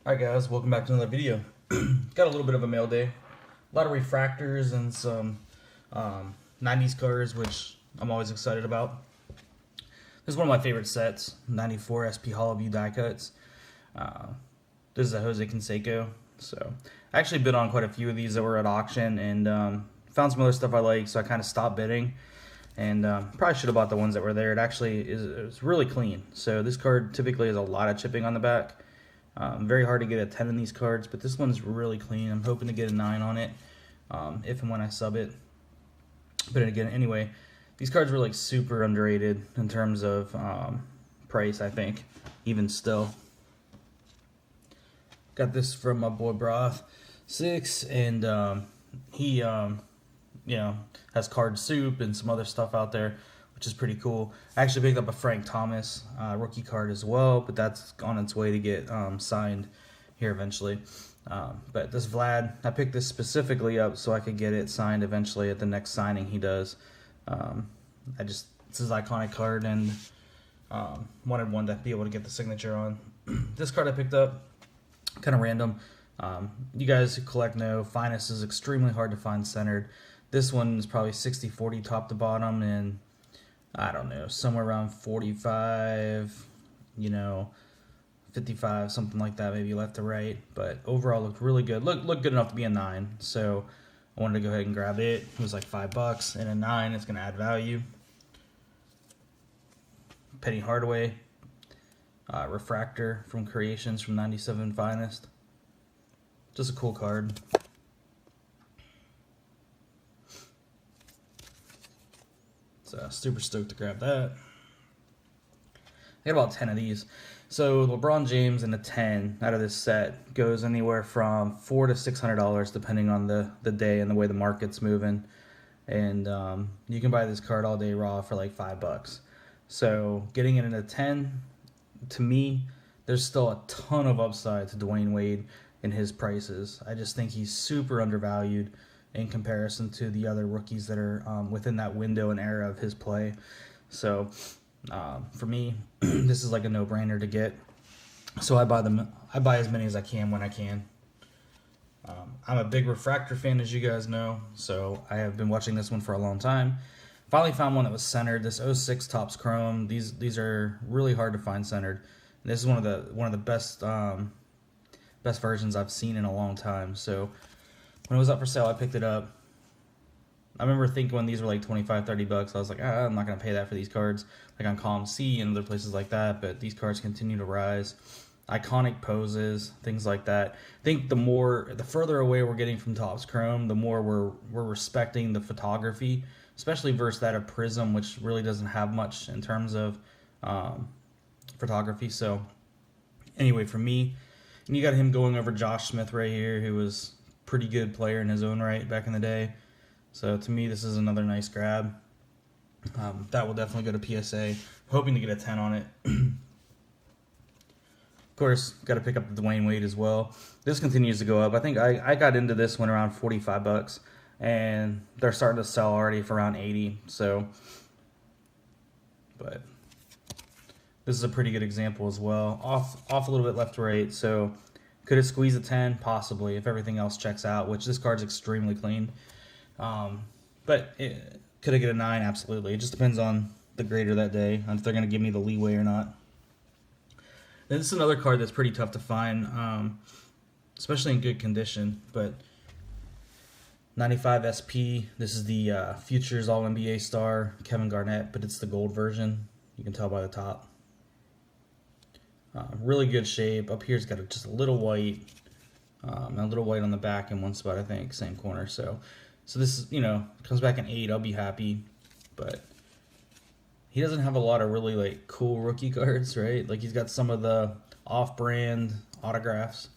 Alright guys, welcome back to another video. Got a little bit of a mail day. A lot of refractors and some 90s cars, which I'm always excited about. This is one of my favorite sets, 94 SP Hollow View die cuts. This is a Jose Canseco. So I actually bid on quite a few of these that were at auction and found some other stuff I like, so I kind of stopped bidding. And probably should have bought the ones that were there. It actually is really clean. So this card typically has a lot of chipping on the back. Very hard to get a 10 in these cards, but this one's really clean. I'm hoping to get a 9 on it if and when I sub it. But again, anyway, these cards were like super underrated in terms of price, I think, even still. Got this from my boy Broth 6, and he has card soup and some other stuff out there, which is pretty cool. I actually picked up a Frank Thomas rookie card as well, but that's on its way to get signed here eventually. But this Vlad, I picked this specifically up so I could get it signed eventually at the next signing he does. It's his iconic card, and wanted one to be able to get the signature on. This card I picked up, kind of random. You guys who collect know Finest is extremely hard to find centered. This one is probably 60-40 top to bottom, and I don't know, somewhere around 45, 55, something like that, maybe left to right. But overall looked really good. Looked good enough to be a 9. So I wanted to go ahead and grab it. It was like $5, and a 9 is going to add value. Penny Hardaway, Refractor from Creations from 97 Finest. Just a cool card. So super stoked to grab that. I got about 10 of these. So LeBron James in a 10 out of this set goes anywhere from $400 to $600 depending on the day and the way the market's moving. And you can buy this card all day raw for like $5. So getting it in a 10, to me, there's still a ton of upside to Dwayne Wade in his prices. I just think he's super undervalued in comparison to the other rookies that are within that window and era of his play. So for me, this is like a no-brainer to get. So I buy as many as I can when I can. I'm a big Refractor fan, as you guys know, so I have been watching this one for a long time. Finally found one that was centered. This 06 Topps Chrome. These are really hard to find centered. And this is one of the best best versions I've seen in a long time. So when it was up for sale, I picked it up. I remember thinking when these were like $25-30, I was like, I'm not going to pay that for these cards, like on Column C and other places like that, but these cards continue to rise. Iconic poses, things like that. I think the further away we're getting from Topps Chrome, the more we're respecting the photography, especially versus that of Prism, which really doesn't have much in terms of photography. So anyway, for me, and you got him going over Josh Smith right here, who was pretty good player in his own right back in the day. So to me, this is another nice grab. That will definitely go to PSA. Hoping to get a 10 on it. Of course, got to pick up the Dwayne Wade as well. This continues to go up. I think I got into this one around $45, and they're starting to sell already for around 80. So, but this is a pretty good example as well. Off a little bit left to right. So could it squeeze a 10? Possibly, if everything else checks out, which this card's extremely clean. But could I get a 9? Absolutely. It just depends on the grader that day, on if they're going to give me the leeway or not. And this is another card that's pretty tough to find, especially in good condition. But 95 SP, this is the Futures All-NBA star, Kevin Garnett, but it's the gold version. You can tell by the top. Really good shape. Up here's got just a little white, and a little white on the back in one spot, I think, same corner. So this is, comes back an 8. I'll be happy, but he doesn't have a lot of really like cool rookie cards, right? Like he's got some of the off-brand autographs,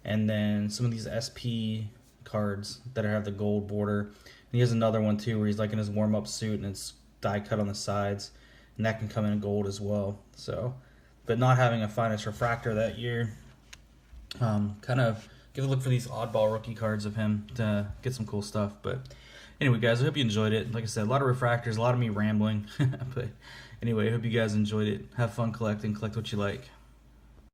and then some of these SP cards that have the gold border. And he has another one too, where he's like in his warm-up suit and it's die cut on the sides, and that can come in gold as well. So. But not having a Finest Refractor that year, kind of give a look for these oddball rookie cards of him to get some cool stuff. But anyway, guys, I hope you enjoyed it. Like I said, a lot of refractors, a lot of me rambling. But anyway, I hope you guys enjoyed it. Have fun collecting. Collect what you like.